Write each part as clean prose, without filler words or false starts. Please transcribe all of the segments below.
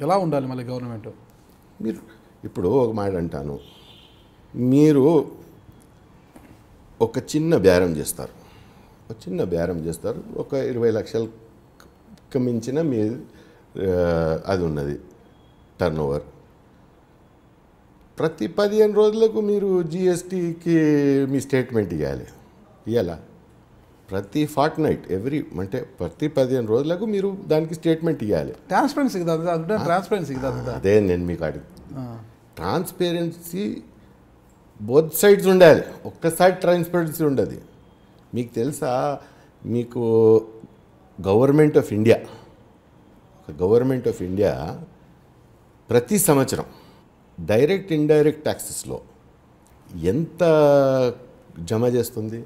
ఎలా ఉండాలి మళ్ళీ గవర్నమెంట్? మీరు ఇప్పుడు ఒక మాట అంటాను, మీరు ఒక చిన్న బేరం చేస్తారు, ఒక 20 లక్షలకు మించిన మీ అది ఉన్నది టర్న్ ఓవర్. ప్రతి 15 రోజులకు మీరు జిఎస్టీకి మీ స్టేట్మెంట్ ఇవ్వాలా? ప్రతి ఫార్ట్నైట్ అంటే ప్రతి 15 రోజులకు మీరు దానికి స్టేట్మెంట్ ఇవ్వాలి. ట్రాన్స్పరెన్సీ కదా, ట్రాన్స్పరెన్సీ కదా. అదే నేను మీకు ట్రాన్స్పరెన్సీ బోత్ సైడ్స్ ఉండాలి, ఒక్కసారి ట్రాన్స్పరెన్సీ ఉండదు. మీకు తెలుసా, మీకు గవర్నమెంట్ ఆఫ్ ఇండియా ప్రతి సంవత్సరం డైరెక్ట్ ఇండైరెక్ట్ ట్యాక్సెస్లో ఎంత జమ చేస్తుంది,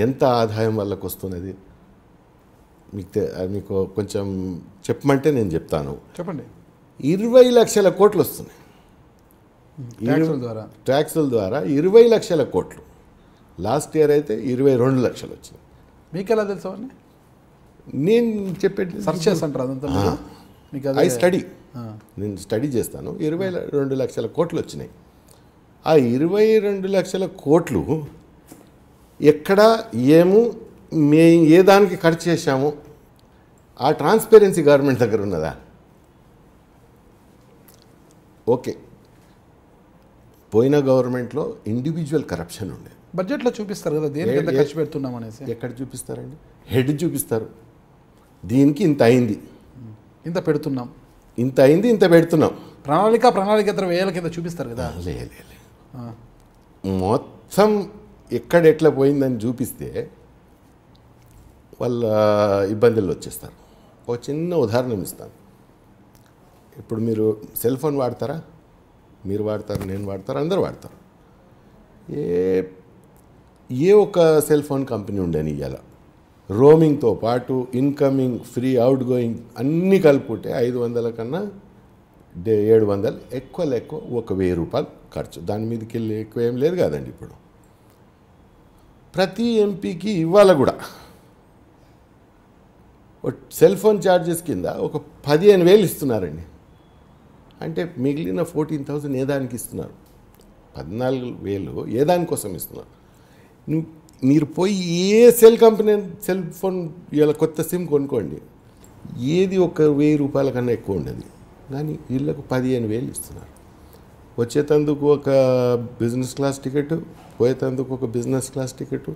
ఎంత ఆదాయం వాళ్ళకు వస్తున్నది మీకు కొంచెం చెప్పమంటే నేను చెప్తాను. చెప్పండి. 20 లక్షల కోట్లు వస్తున్నాయి ట్యాక్సుల ద్వారా 20 లక్షల కోట్లు. లాస్ట్ ఇయర్ అయితే 22 లక్షలు వచ్చినాయి. మీకు ఎలా తెలుసు అండి? నేను చెప్పేది సర్చ్ చేస్తుంటారు అదంతా. నేను స్టడీ చేస్తాను. 22 లక్షల కోట్లు వచ్చినాయి. ఆ 22 లక్షల కోట్లు ఎక్కడ ఏ దానికి ఖర్చు చేశాము, ఆ ట్రాన్స్పరెన్సీ గవర్నమెంట్ దగ్గర ఉన్నదా? ఓకే, పోయిన గవర్నమెంట్లో ఇండివిజువల్ కరప్షన్ ఉండే. బడ్జెట్లో చూపిస్తారు కదా దేనికి ఎంత ఖర్చు పెడుతున్నాం అనేసి. ఎక్కడ చూపిస్తారండి? హెడ్ చూపిస్తారు, దీనికి ఇంత అయింది, ఇంత పెడుతున్నాం, ఇంత అయింది, ఇంత పెడుతున్నాం. ప్రణాళికేతర వ్యయాల కింద చూపిస్తారు కదా. మొత్తం ఎక్కడ ఎట్లా పోయిందని చూపిస్తే వాళ్ళ ఇబ్బందులు వచ్చేస్తారు. ఒక చిన్న ఉదాహరణ ఇస్తాను. ఇప్పుడు మీరు సెల్ ఫోన్ వాడతారా? మీరు వాడతారు, నేను వాడతారు, అందరూ వాడతారు. ఏ ఒక సెల్ ఫోన్ కంపెనీ ఉండని ఇవాళ రోమింగ్తో పాటు ఇన్కమింగ్, ఫ్రీ, అవుట్ గోయింగ్ అన్నీ కలుపుకుంటే 500 కన్నా 700, ఎక్కువ 1000 రూపాయలు ఖర్చు. దాని మీదకి వెళ్ళి ఎక్కువ ఏం లేదు కదండి. ఇప్పుడు ప్రతి ఎంపీకి ఇవాళ కూడా సెల్ ఫోన్ ఛార్జెస్ కింద ఒక 15,000 ఇస్తున్నారండి. అంటే మిగిలిన 14,000 ఏ దానికి ఇస్తున్నారు? 14,000 ఏ దానికోసం ఇస్తున్నారు? మీరు పోయి ఏ సెల్ ఫోన్ ఇలా కొత్త సిమ్ కొనుక్కోండి, ఏది ఒక 1000 రూపాయల కన్నా ఎక్కువ ఉండదు. కానీ వీళ్ళకు 15,000 ఇస్తున్నారు. వచ్చేటందుకు ఒక బిజినెస్ క్లాస్ టికెట్, పోయేటందుకు ఒక బిజినెస్ క్లాస్ టికెట్,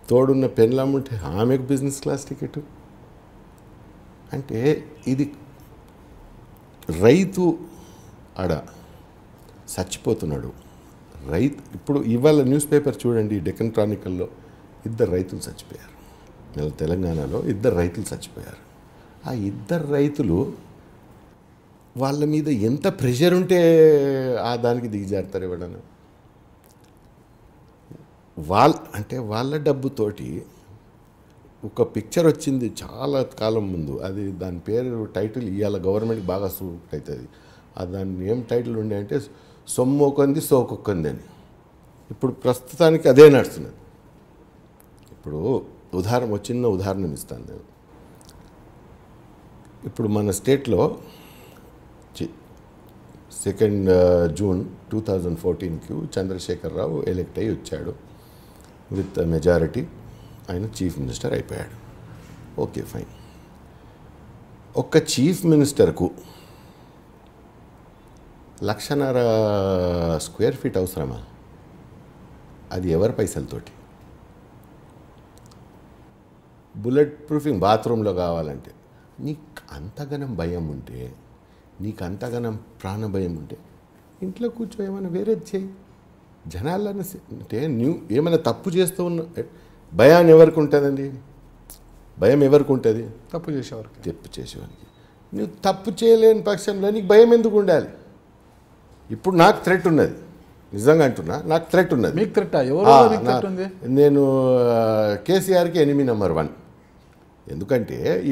తోడున్న పెన్లమ్ముంటే ఆమెకు బిజినెస్ క్లాస్ టికెట్. అంటే ఇది రైతు ఆడ చచ్చిపోతున్నాడు. ఇప్పుడు ఇవాళ న్యూస్ పేపర్ చూడండి, డెక్కన్ క్రానికల్లో 2 రైతులు చచ్చిపోయారు. తెలంగాణలో 2 రైతులు చచ్చిపోయారు. ఆ 2 రైతులు వాళ్ళ మీద ఎంత ప్రెషర్ ఉంటే ఆ దానికి దిగజారుతారు ఎవడన్నా? వాళ్ళ డబ్బుతోటి ఒక పిక్చర్ వచ్చింది చాలా కాలం ముందు. అది దాని పేరు టైటిల్ ఇవాళ గవర్నమెంట్కి బాగా సూట్ అవుతుంది. దాన్ని ఏం టైటిల్ ఉండే అంటే సొమ్మొకంది సోకొక్కంది అని. ఇప్పుడు ప్రస్తుతానికి అదే నడుస్తున్నది. ఇప్పుడు చిన్న ఉదాహరణ ఇస్తాను నేను. ఇప్పుడు మన స్టేట్లో 2 జూన్ 2014 చంద్రశేఖర్ రావు ఎలెక్ట్ అయ్యి వచ్చాడు. విత్ మెజారిటీ ఆయన చీఫ్ మినిస్టర్ అయిపోయాడు. Okay, fine. ఒక్క చీఫ్ మినిస్టర్కు 1,50,000 స్క్వేర్ ఫీట్ అవసరమా? అది ఎవరి పైసలతోటి? బుల్లెట్ ప్రూఫింగ్ బాత్రూంలో కావాలంటే నీకు అంతగనం భయం ఉంటే, నీకు అంతగనం ప్రాణభయం ఉంటే ఇంట్లో కూర్చో, ఏమైనా వేరేది చేయి. జనాలను అంటే ఏమైనా తప్పు చేస్తూ ఉన్న భయాన్ని ఎవరికి ఉంటుందండి? భయం ఎవరికి ఉంటుంది? తప్పు చేసేవారికి. నువ్వు తప్పు చేయలేని పక్షంలో నీకు భయం ఎందుకు ఉండాలి? ఇప్పుడు నాకు థ్రెట్ ఉన్నది, నిజంగా అంటున్నా, నాకు థ్రెట్ ఉన్నది. మీకు థ్రెట్ ఉంది? నేను కేసీఆర్కి ఎనిమి నెంబర్ 1. ఎందుకంటే ఈ